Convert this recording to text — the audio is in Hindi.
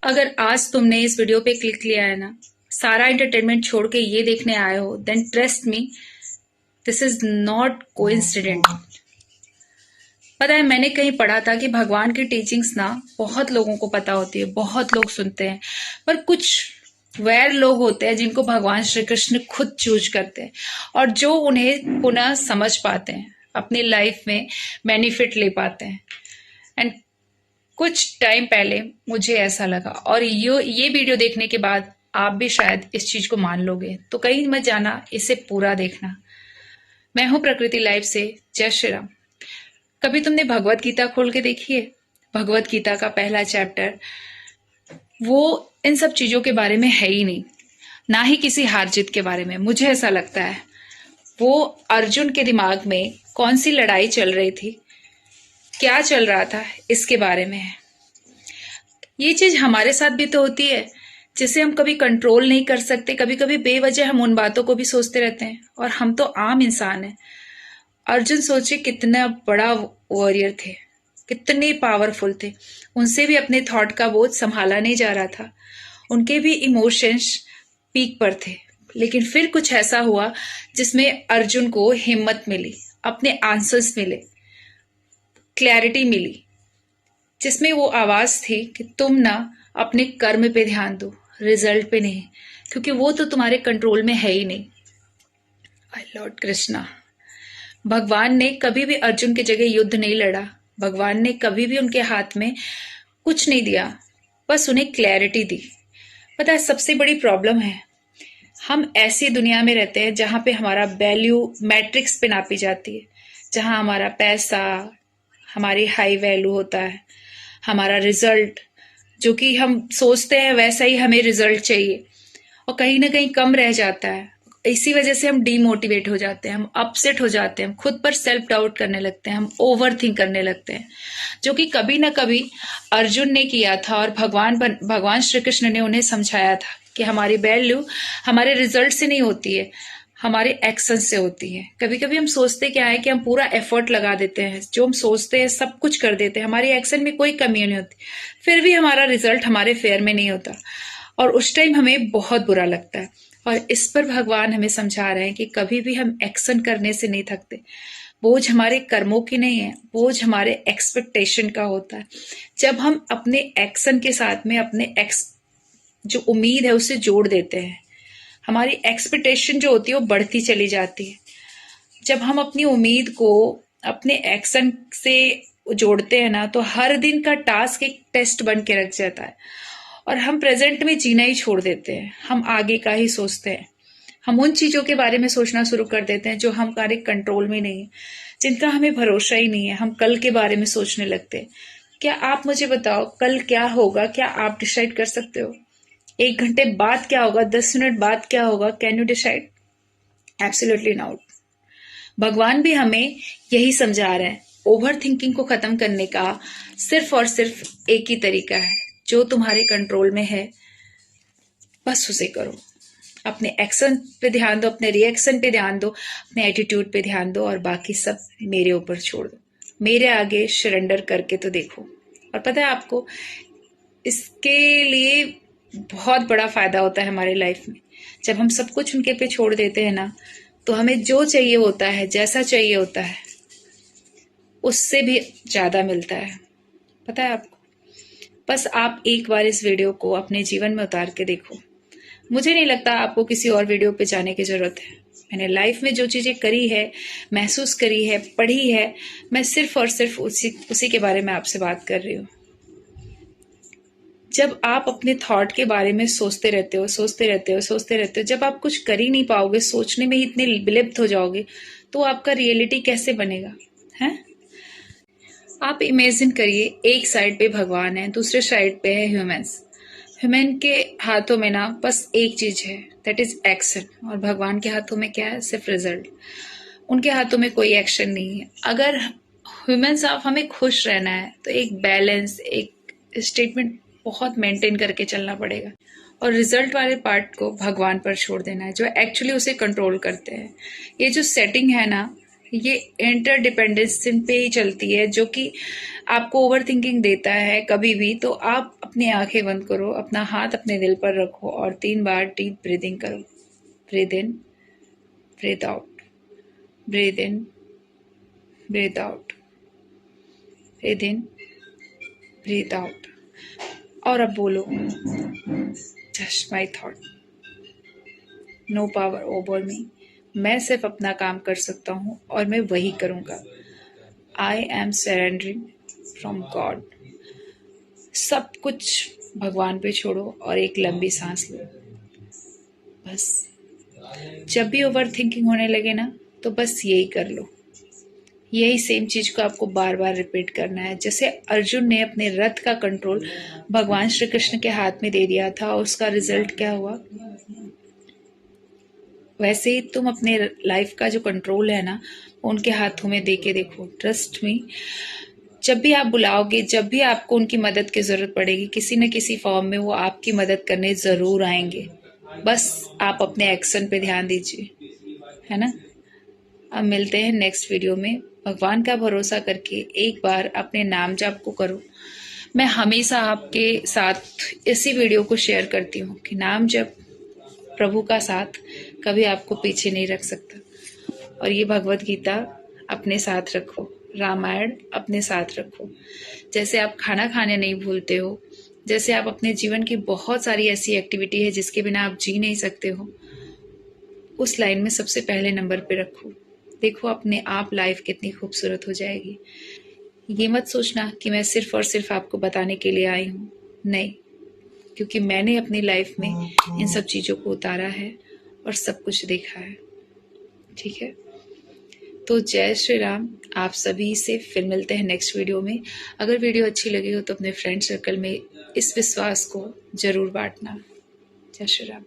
अगर आज तुमने इस वीडियो पे क्लिक किया है ना, सारा एंटरटेनमेंट छोड़ के ये देखने आए हो, then trust me, this is not coincident. पता है, मैंने कहीं पढ़ा था कि भगवान की टीचिंग्स ना बहुत लोगों को पता होती है, बहुत लोग सुनते हैं, पर कुछ वैर लोग होते हैं जिनको भगवान श्री कृष्ण खुद चूज करते हैं और जो उन्हें पुनः समझ पाते हैं, अपनी लाइफ में बेनिफिट ले पाते हैं। एंड कुछ टाइम पहले मुझे ऐसा लगा, और ये वीडियो देखने के बाद आप भी शायद इस चीज को मान लोगे, तो कहीं मत जाना, इसे पूरा देखना। मैं हूं प्रकृति लाइव से, जय श्री राम। कभी तुमने भगवत गीता खोल के देखी है? भगवत गीता का पहला चैप्टर वो इन सब चीजों के बारे में है ही नहीं, ना ही किसी हार जीत के बारे में। मुझे ऐसा लगता है वो अर्जुन के दिमाग में कौन सी लड़ाई चल रही थी, क्या चल रहा था, इसके बारे में है। ये चीज हमारे साथ भी तो होती है, जिसे हम कभी कंट्रोल नहीं कर सकते। कभी कभी बेवजह हम उन बातों को भी सोचते रहते हैं, और हम तो आम इंसान हैं। अर्जुन सोचे कितना बड़ा वॉरियर थे, कितने पावरफुल थे, उनसे भी अपने थॉट का बोझ संभाला नहीं जा रहा था। उनके भी इमोशंस पीक पर थे, लेकिन फिर कुछ ऐसा हुआ जिसमें अर्जुन को हिम्मत मिली, अपने आंसर्स मिले, क्लैरिटी मिली, जिसमें वो आवाज थी कि तुम ना अपने कर्म पे ध्यान दो, रिजल्ट पे नहीं, क्योंकि वो तो तुम्हारे कंट्रोल में है ही नहीं। आई लॉर्ड कृष्णा। भगवान ने कभी भी अर्जुन की जगह युद्ध नहीं लड़ा। भगवान ने कभी भी उनके हाथ में कुछ नहीं दिया, बस उन्हें क्लैरिटी दी। पता है, सबसे बड़ी प्रॉब्लम है, हम ऐसी दुनिया में रहते हैं जहां पे हमारा वैल्यू मैट्रिक्स पे नापी जाती है, जहां हमारा पैसा, हमारी हाई वैल्यू होता है, हमारा रिजल्ट, जो कि हम सोचते हैं वैसा ही हमें रिजल्ट चाहिए, और कहीं ना कहीं कम रह जाता है। इसी वजह से हम डीमोटिवेट हो जाते हैं, हम अपसेट हो जाते हैं, हम खुद पर सेल्फ डाउट करने लगते हैं, हम ओवर थिंक करने लगते हैं, जो कि कभी ना कभी अर्जुन ने किया था, और भगवान श्री कृष्ण ने उन्हें समझाया था कि हमारी वैल्यू हमारे रिजल्ट से नहीं होती है, हमारे एक्शन से होती है। कभी कभी हम सोचते क्या है कि हम पूरा एफर्ट लगा देते हैं, जो हम सोचते हैं सब कुछ कर देते हैं, हमारी एक्शन में कोई कमी नहीं होती, फिर भी हमारा रिजल्ट हमारे फेयर में नहीं होता, और उस टाइम हमें बहुत बुरा लगता है। और इस पर भगवान हमें समझा रहे हैं कि कभी भी हम एक्शन करने से नहीं थकते। बोझ हमारे कर्मों की नहीं है, बोझ हमारे एक्सपेक्टेशन का होता है। जब हम अपने एक्शन के साथ में अपने जो उम्मीद है उसे जोड़ देते हैं, हमारी एक्सपेक्टेशन जो होती है वो बढ़ती चली जाती है। जब हम अपनी उम्मीद को अपने एक्शन से जोड़ते हैं ना, तो हर दिन का टास्क एक टेस्ट बन के रख जाता है, और हम प्रेजेंट में जीना ही छोड़ देते हैं। हम आगे का ही सोचते हैं, हम उन चीजों के बारे में सोचना शुरू कर देते हैं जो हमारे कंट्रोल में नहीं है, जिनका हमें भरोसा ही नहीं है। हम कल के बारे में सोचने लगते हैं। क्या आप मुझे बताओ, कल क्या होगा? क्या आप डिसाइड कर सकते हो? 1 घंटे बाद क्या होगा? 10 मिनट बाद क्या होगा? Can you decide? Absolutely not. भगवान भी हमें यही समझा रहे हैं। ओवर थिंकिंग को खत्म करने का सिर्फ और सिर्फ एक ही तरीका है, जो तुम्हारे कंट्रोल में है बस उसे करो। अपने एक्शन पे ध्यान दो, अपने रिएक्शन पे ध्यान दो, अपने एटीट्यूड पे ध्यान दो, और बाकी सब मेरे ऊपर छोड़ दो। मेरे आगे सरेंडर करके तो देखो। और पता है आपको, इसके लिए बहुत बड़ा फायदा होता है हमारे लाइफ में। जब हम सब कुछ उनके पे छोड़ देते हैं ना, तो हमें जो चाहिए होता है, जैसा चाहिए होता है, उससे भी ज्यादा मिलता है। पता है आपको? बस आप एक बार इस वीडियो को अपने जीवन में उतार के देखो। मुझे नहीं लगता आपको किसी और वीडियो पे जाने की जरूरत है। मैंने लाइफ में जो चीजें करी है, महसूस करी है, पढ़ी है, मैं सिर्फ और सिर्फ उसी के बारे में आपसे बात कर रही हूँ। जब आप अपने थॉट के बारे में सोचते रहते हो, जब आप कुछ कर ही नहीं पाओगे, सोचने में ही इतने विलिप्त हो जाओगे, तो आपका रियलिटी कैसे बनेगा? है? आप इमेजिन करिए, एक साइड पे भगवान है, दूसरे साइड पे है ह्यूमंस। ह्यूमन के हाथों में ना बस एक चीज है, दैट इज एक्शन, और भगवान के हाथों में क्या है? सिर्फ रिजल्ट। उनके हाथों में कोई एक्शन नहीं है। अगर ह्यूमंस आप हमें खुश रहना है, तो एक बैलेंस, एक स्टेटमेंट बहुत मेंटेन करके चलना पड़ेगा, और रिजल्ट वाले पार्ट को भगवान पर छोड़ देना है, जो एक्चुअली उसे कंट्रोल करते हैं। ये जो सेटिंग है ना, ये इंटरडिपेंडेंसी पे ही चलती है, जो कि आपको ओवर थिंकिंग देता है कभी भी। तो आप अपनी आंखें बंद करो, अपना हाथ अपने दिल पर रखो और 3 बार डीप ब्रीदिंग करो। Breathe in, breathe out, breathe in, breathe out, breathe in, breathe out. और अब बोलो, just my thought, no power over me. मैं सिर्फ अपना काम कर सकता हूँ और मैं वही करूँगा। I am surrendering from God. सब कुछ भगवान पे छोड़ो और एक लंबी सांस लो। बस जब भी ओवर थिंकिंग होने लगे ना, तो बस यही कर लो। यही सेम चीज को आपको बार बार रिपीट करना है। जैसे अर्जुन ने अपने रथ का कंट्रोल भगवान श्री कृष्ण के हाथ में दे दिया था और उसका रिजल्ट क्या हुआ, वैसे ही तुम अपने लाइफ का जो कंट्रोल है ना, उनके हाथों में दे के देखो। ट्रस्ट मी, जब भी आप बुलाओगे, जब भी आपको उनकी मदद की जरूरत पड़ेगी, किसी न किसी फॉर्म में वो आपकी मदद करने जरूर आएंगे। बस आप अपने एक्शन पे ध्यान दीजिए, है ना। अब मिलते हैं नेक्स्ट वीडियो में। भगवान का भरोसा करके एक बार अपने नाम जाप को करो। मैं हमेशा आपके साथ इसी वीडियो को शेयर करती हूँ कि नाम जप, प्रभु का साथ कभी आपको पीछे नहीं रख सकता। और ये भगवत गीता अपने साथ रखो, रामायण अपने साथ रखो। जैसे आप खाना खाने नहीं भूलते हो, जैसे आप अपने जीवन की बहुत सारी ऐसी एक्टिविटी है जिसके बिना आप जी नहीं सकते हो, उस लाइन में सबसे पहले नंबर पे रखो। देखो अपने आप लाइफ कितनी खूबसूरत हो जाएगी। ये मत सोचना कि मैं सिर्फ और सिर्फ आपको बताने के लिए आई हूँ, नहीं, क्योंकि मैंने अपनी लाइफ में इन सब चीज़ों को उतारा है और सब कुछ देखा है। ठीक है, तो जय श्री राम। आप सभी से फिर मिलते हैं नेक्स्ट वीडियो में। अगर वीडियो अच्छी लगी हो तो अपने फ्रेंड सर्कल में इस विश्वास को जरूर बांटना। जय श्री राम।